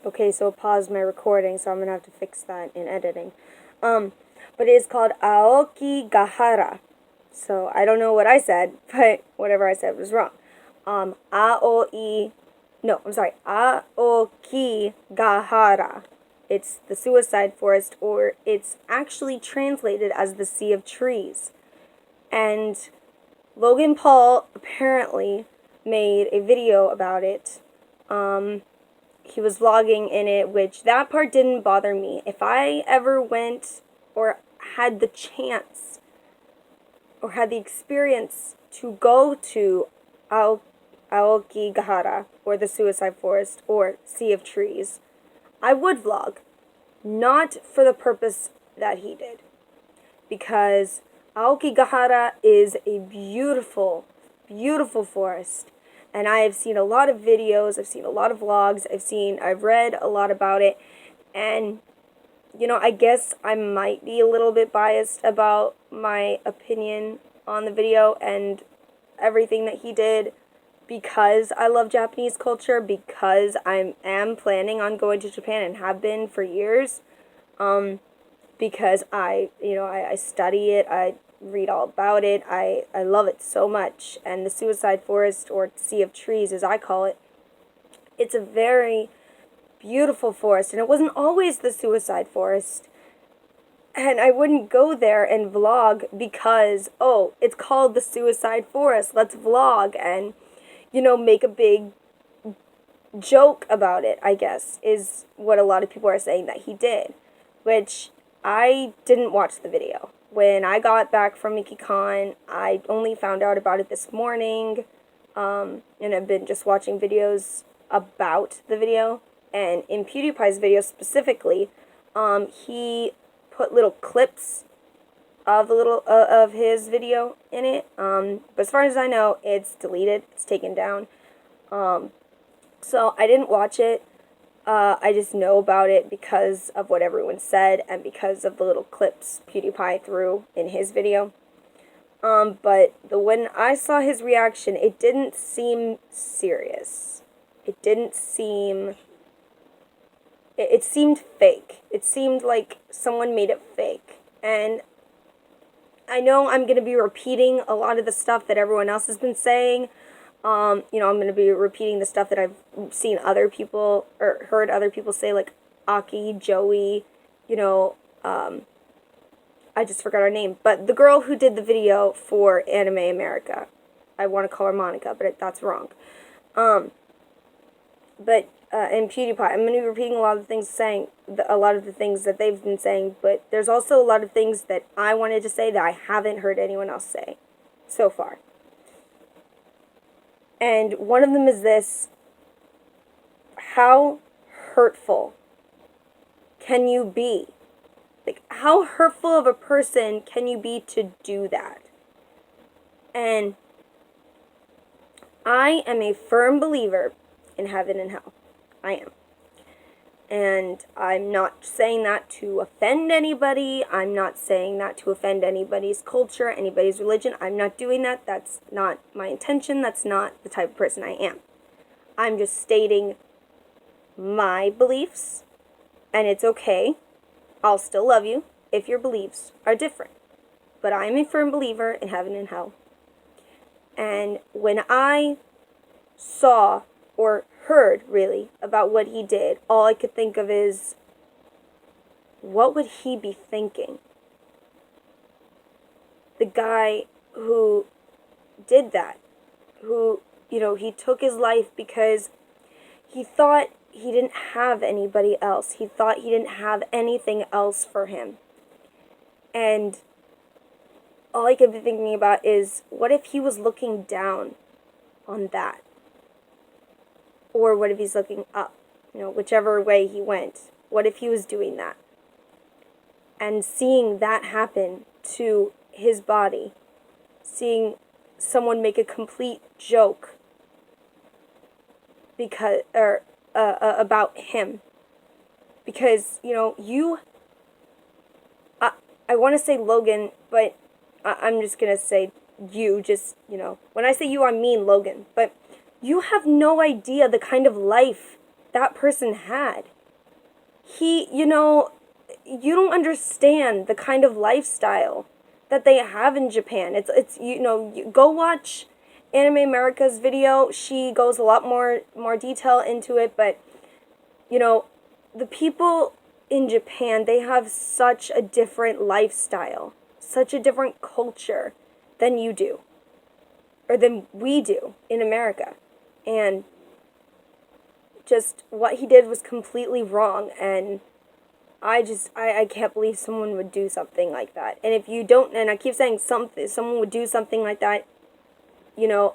Okay, so it paused my recording, so I'm gonna have to fix that in editing. But it is called Aokigahara. So I don't know what I said, but whatever I said was wrong. Aokigahara. It's the suicide forest, or it's actually translated as the Sea of Trees. And Logan Paul apparently made a video about it. He was vlogging in it, which that part didn't bother me. If I ever went or had the chance or had the experience to go to Aokigahara, or the suicide forest, or Sea of Trees, I would vlog. Not for the purpose that he did. Because Aokigahara is a beautiful, beautiful forest. And I have seen a lot of videos, I've seen a lot of vlogs, I've read a lot about it. And, I guess I might be a little bit biased about my opinion on the video and everything that he did, because I love Japanese culture, because I am planning on going to Japan and have been for years, because I study it, I read all about it, I love it so much. And the suicide forest, or Sea of Trees as I call it, it's a very beautiful forest, and it wasn't always the suicide forest. And I wouldn't go there and vlog because, oh, it's called the suicide forest, let's vlog and, make a big joke about it, I guess, is what a lot of people are saying that he did. Which, I didn't watch the video. When I got back from MikiCon, I only found out about it this morning, and I've been just watching videos about the video. And in PewDiePie's video specifically, he put little clips of of his video in it. But as far as I know, it's deleted. It's taken down. So I didn't watch it. I just know about it because of what everyone said and because of the little clips PewDiePie threw in his video. But when I saw his reaction, it didn't seem serious. It didn't seem... It seemed fake. It seemed like someone made it fake. And I know I'm going to be repeating a lot of the stuff that everyone else has been saying. I'm going to be repeating the stuff that I've seen other people, or heard other people say, like Aki, Joey, I just forgot her name. But the girl who did the video for Anime America. I want to call her Monica, but that's wrong. And PewDiePie, I'm going to be repeating a lot of the things that they've been saying, but there's also a lot of things that I wanted to say that I haven't heard anyone else say so far. And one of them is this: how hurtful can you be? Like, how hurtful of a person can you be to do that? And I am a firm believer in heaven and hell. I am. And I'm not saying that to offend anybody. I'm not saying that to offend anybody's culture, anybody's religion. I'm not doing that. That's not my intention. That's not the type of person I am. I'm just stating my beliefs, and it's okay. I'll still love you if your beliefs are different. But I'm a firm believer in heaven and hell. And when I saw, or heard, really, about what he did, all I could think of is, what would he be thinking? The guy who did that, who, he took his life because he thought he didn't have anybody else. He thought he didn't have anything else for him. And all I could be thinking about is, what if he was looking down on that? Or what if he's looking up? Whichever way he went. What if he was doing that? And seeing that happen to his body. Seeing someone make a complete joke about him. Because, I want to say Logan, but I'm just going to say you, when I say you, I mean Logan, but you have no idea the kind of life that person had. You don't understand the kind of lifestyle that they have in Japan. It's you go watch Anime America's video. She goes a lot more detail into it, but the people in Japan, they have such a different lifestyle, such a different culture than you do, or than we do in America. And just what he did was completely wrong, and I can't believe someone would do something like that. And if you don't, and I keep saying someone would do something like that,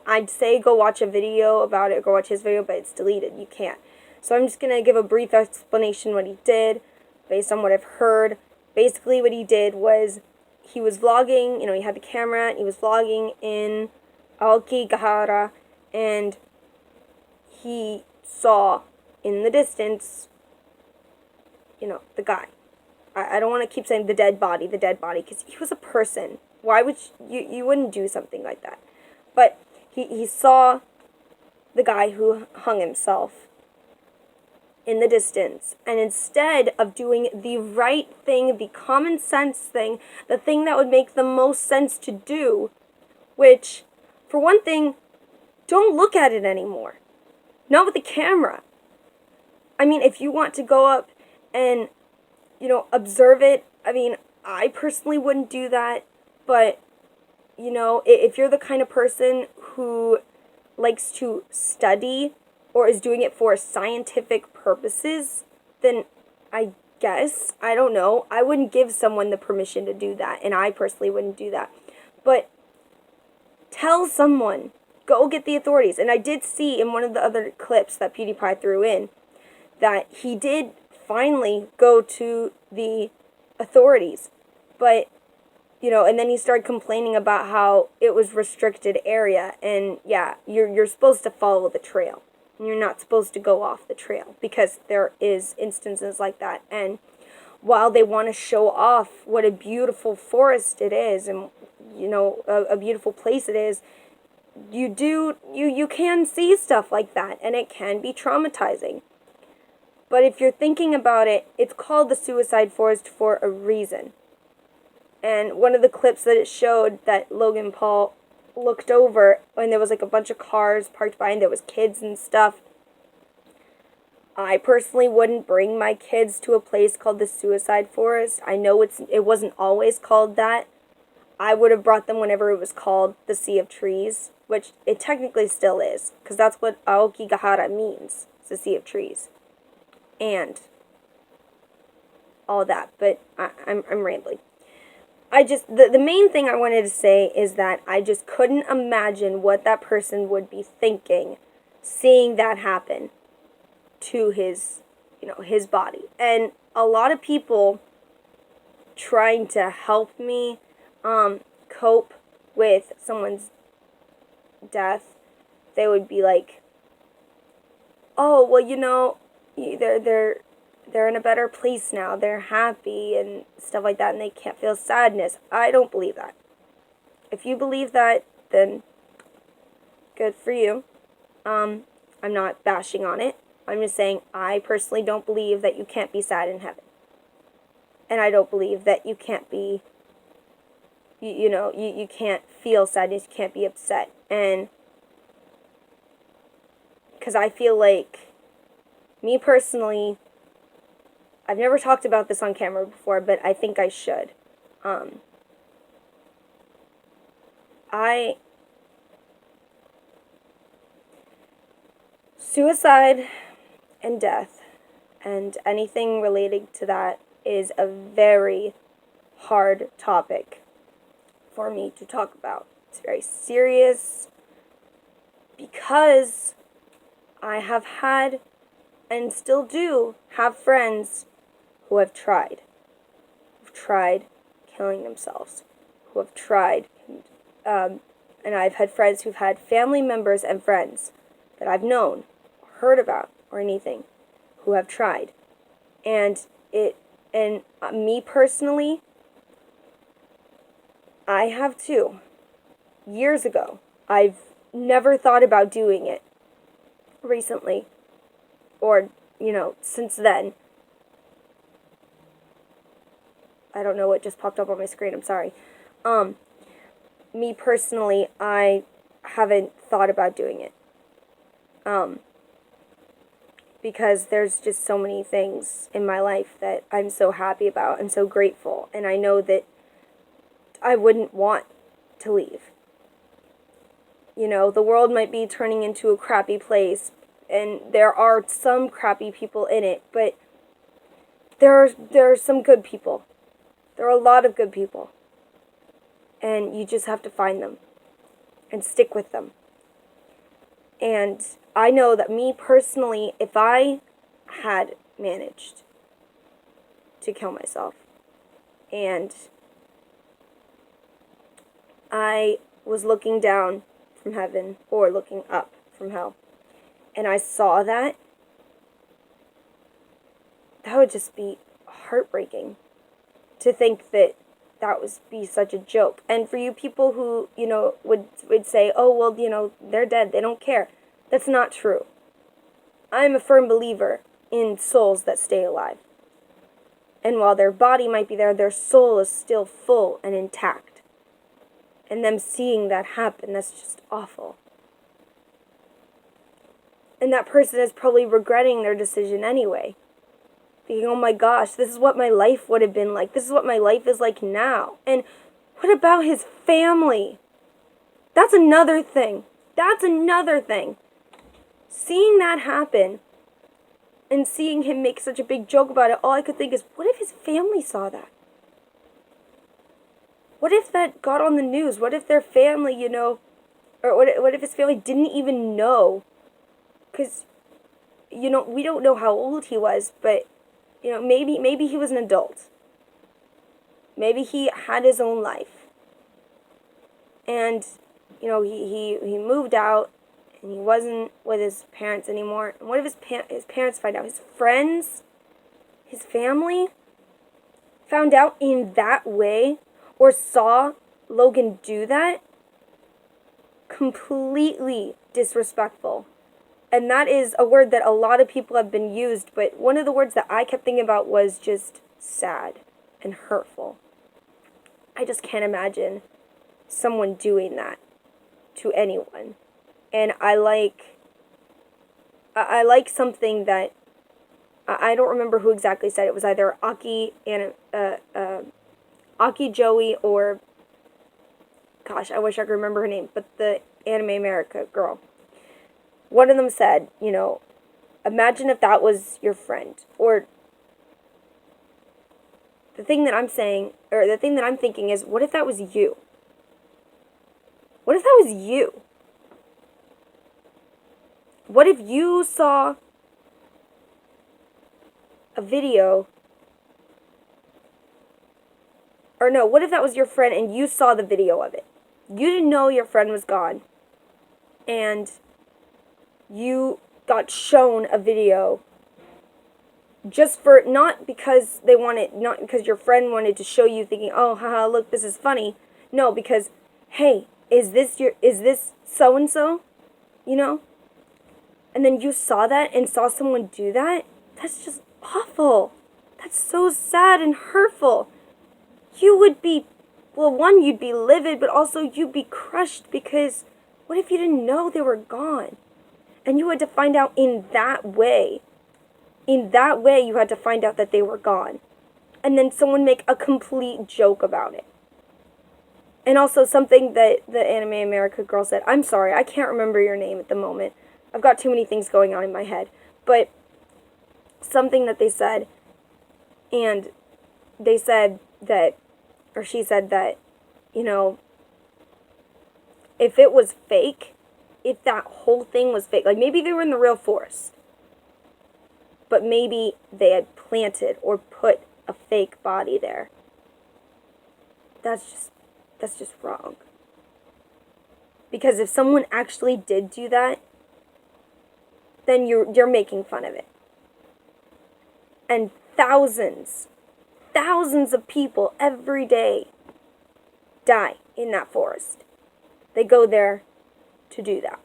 I'd say go watch a video about it, go watch his video, but it's deleted. You can't. So I'm just going to give a brief explanation what he did based on what I've heard. Basically what he did was he was vlogging, he had the camera, and he was vlogging in Aokigahara, and he saw in the distance, the guy. I don't want to keep saying the dead body, because he was a person. Why would you wouldn't do something like that? But he saw the guy who hung himself in the distance, and instead of doing the right thing, the common sense thing, the thing that would make the most sense to do, which, for one thing, don't look at it anymore. Not with the camera. I mean, if you want to go up and, observe it, I personally wouldn't do that, but, if you're the kind of person who likes to study or is doing it for scientific purposes, then I guess, I don't know, I wouldn't give someone the permission to do that, and I personally wouldn't do that. But tell someone, go get the authorities. And I did see in one of the other clips that PewDiePie threw in that he did finally go to the authorities, but and then he started complaining about how it was restricted area, and yeah, you're supposed to follow the trail. You're not supposed to go off the trail, because there is instances like that. And while they want to show off what a beautiful forest it is, and a beautiful place it is, you can see stuff like that, and it can be traumatizing. But if you're thinking about it, it's called the suicide forest for a reason. And one of the clips that it showed that Logan Paul looked over, and there was like a bunch of cars parked by, and there was kids and stuff. I personally wouldn't bring my kids to a place called the suicide forest. I know it wasn't always called that. I would have brought them whenever it was called the Sea of Trees, which it technically still is, because that's what Aokigahara means. It's the Sea of Trees. And all that, but I'm rambling. The main thing I wanted to say is that I just couldn't imagine what that person would be thinking, seeing that happen to his body. And a lot of people trying to help me cope with someone's death, they would be like, oh, well, they're in a better place now, they're happy and stuff like that, and they can't feel sadness. I don't believe that. If you believe that, then good for you. I'm not bashing on it. I'm just saying I personally don't believe that you can't be sad in heaven. And I don't believe that you can't be, you can't feel sadness, you can't be upset. And because I feel like, me personally, I've never talked about this on camera before, but I think I should. Suicide and death and anything related to that is a very hard topic for me to talk about. It's very serious because I have had and still do have friends who have tried killing themselves, who have tried, and I've had friends who've had family members and friends that I've known, or heard about, or anything, who have tried, and me personally, I have too. Years ago, I've never thought about doing it recently, or since then, I don't know what just popped up on my screen, I'm sorry. Me personally, I haven't thought about doing it. Because there's just so many things in my life that I'm so happy about and so grateful, and I know that I wouldn't want to leave. The world might be turning into a crappy place, and there are some crappy people in it, but there are some good people. There are a lot of good people. And you just have to find them and stick with them. And I know that me personally, if I had managed to kill myself and I was looking down from heaven or looking up from hell, and I saw that would just be heartbreaking to think that would be such a joke. And for you people who, would say, oh, well, they're dead, they don't care. That's not true. I'm a firm believer in souls that stay alive. And while their body might be there, their soul is still full and intact. And them seeing that happen, that's just awful. And that person is probably regretting their decision anyway. Thinking, oh my gosh, this is what my life would have been like. This is what my life is like now. And what about his family? That's another thing. Seeing that happen and seeing him make such a big joke about it, all I could think is, what if his family saw that? What if that got on the news? What if their family, or what if his family didn't even know? Because, we don't know how old he was, but maybe he was an adult. Maybe he had his own life. And, he moved out, and he wasn't with his parents anymore. And what if his parents find out? His friends, his family, found out in that way, or saw Logan do that? Completely disrespectful. And that is a word that a lot of people have been used, but one of the words that I kept thinking about was just sad and hurtful. I just can't imagine someone doing that to anyone. And I like something that, I don't remember who exactly said it. It was either Aki Joey, or, gosh, I wish I could remember her name, but the Anime America girl. One of them said, imagine if that was your friend. Or the thing that I'm saying, or the thing that I'm thinking is, what if that was you? What if that was you? What if you saw a video, or no, what if that was your friend and you saw the video of it? You didn't know your friend was gone, and you got shown a video just for, not because your friend wanted to show you, thinking, oh, haha, look, this is funny. No, because, hey, is this so-and-so? And then you saw that and saw someone do that? That's just awful. That's so sad and hurtful. You would be, well, one, you'd be livid, but also you'd be crushed, because what if you didn't know they were gone? And you had to find out in that way. In that way, you had to find out that they were gone. And then someone make a complete joke about it. And also something that the Anime America girl said, I'm sorry, I can't remember your name at the moment. I've got too many things going on in my head. But something that they said, and they said that, or she said that, if it was fake, if that whole thing was fake, like maybe they were in the real forest, but maybe they had planted or put a fake body there. That's just wrong. Because if someone actually did do that, then you're making fun of it. And thousands of people every day die in that forest. They go there to do that.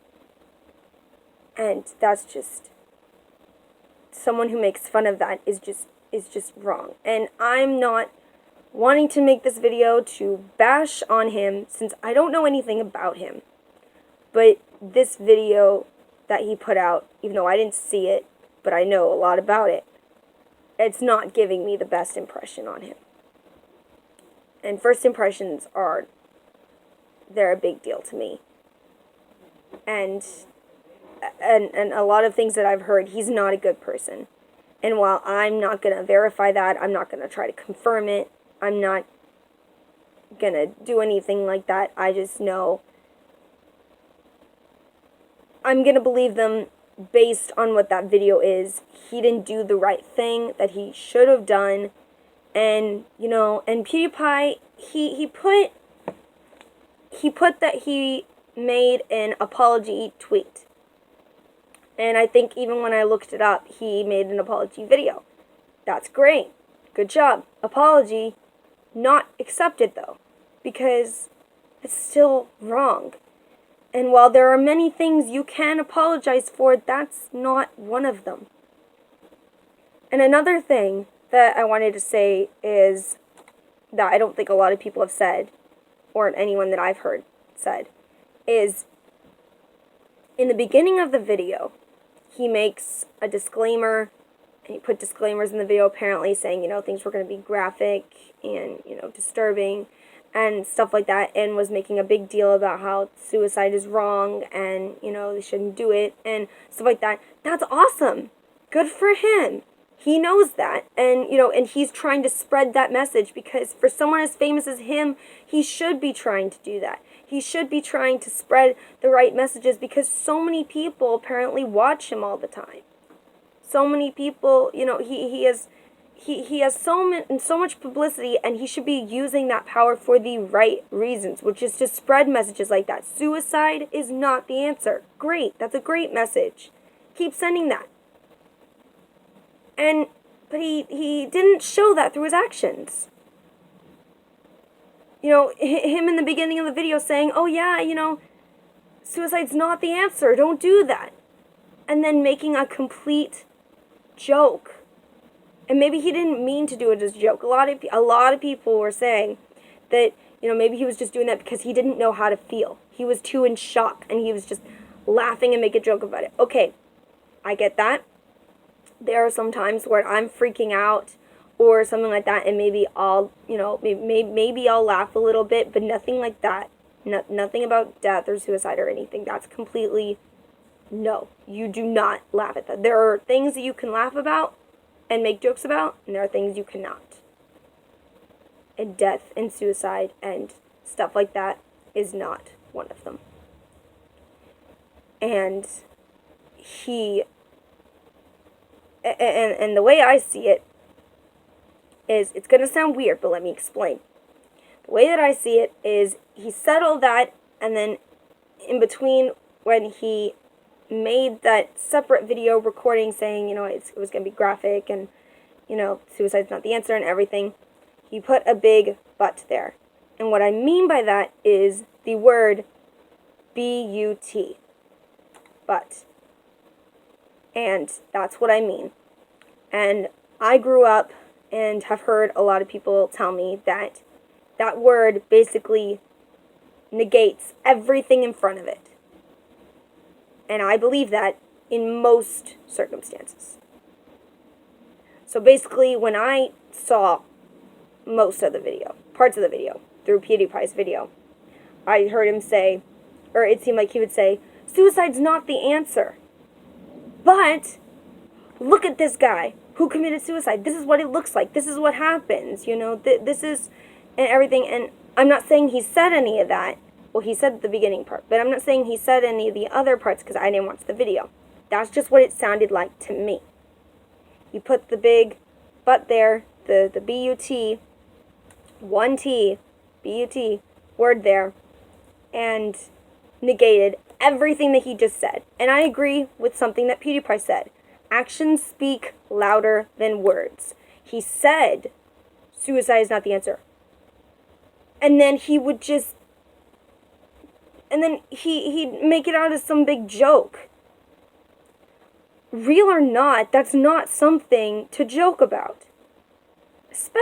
And that's just someone who makes fun of that is just wrong. And I'm not wanting to make this video to bash on him, since I don't know anything about him. But this video that he put out, even though I didn't see it, but I know a lot about it, it's not giving me the best impression on him. And first impressions they're a big deal to me. And a lot of things that I've heard, he's not a good person. And while I'm not going to verify that, I'm not going to try to confirm it, I'm not going to do anything like that, I just know I'm going to believe them based on what that video is. He didn't do the right thing that he should have done. And, you know, and PewDiePie, he put that he made an apology tweet. And I think even when I looked it up, he made an apology video. That's great. Good job. Apology not accepted, though, because it's still wrong. And while there are many things you can apologize for, that's not one of them. And another thing that I wanted to say is that I don't think a lot of people have said, or anyone that I've heard said, is in the beginning of the video, he makes a disclaimer, and he put disclaimers in the video apparently saying, you know, things were going to be graphic and, you know, disturbing and stuff like that, and was making a big deal about how suicide is wrong and, you know, they shouldn't do it and stuff like that. That's awesome. Good for him. He knows that, and, you know, and he's trying to spread that message, because for someone as famous as him, he should be trying to do that. He should be trying to spread the right messages, because so many people apparently watch him all the time. So many people, you know, he has so much publicity, and he should be using that power for the right reasons, which is to spread messages like that. Suicide is not the answer. Great. That's a great message. Keep sending that. But he didn't show that through his actions. You know, him in the beginning of the video saying, oh yeah, you know, suicide's not the answer, don't do that. And then making a complete joke. And maybe he didn't mean to do it as a joke. A lot of people were saying that, you know, maybe he was just doing that because he didn't know how to feel. He was too in shock, and he was just laughing and make a joke about it. Okay, I get that. There are some times where I'm freaking out or something like that, and maybe I'll, you know, maybe I'll laugh a little bit, but nothing like that. Nothing about death or suicide or anything. That's completely, no. You do not laugh at that. There are things that you can laugh about and make jokes about, and there are things you cannot. And death and suicide and stuff like that is not one of them. And and the way I see it is, it's going to sound weird, but let me explain. The way that I see it is, he said all that, and then in between, when he made that separate video recording saying, you know, it was going to be graphic and, you know, suicide's not the answer and everything, he put a big but there. And what I mean by that is the word B-U-T. But. And that's what I mean. And I grew up and have heard a lot of people tell me that that word basically negates everything in front of it. And I believe that in most circumstances. So basically, when I saw most of the video, parts of the video, through PewDiePie's video, I heard him say, or it seemed like he would say, suicide's not the answer. But look at this guy who committed suicide. This is what it looks like. This is what happens. You know, this is, and everything. And I'm not saying he said any of that. Well, he said the beginning part. But I'm not saying he said any of the other parts because I didn't watch the video. That's just what it sounded like to me. You put the big but there, the B-U-T, one T, B-U-T, word there, and negated everything that he just said. And I agree with something that PewDiePie said. Actions speak louder than words. He said, suicide is not the answer. And then he would just, and then he'd make it out as some big joke. real or not, that's not something to joke about. Especially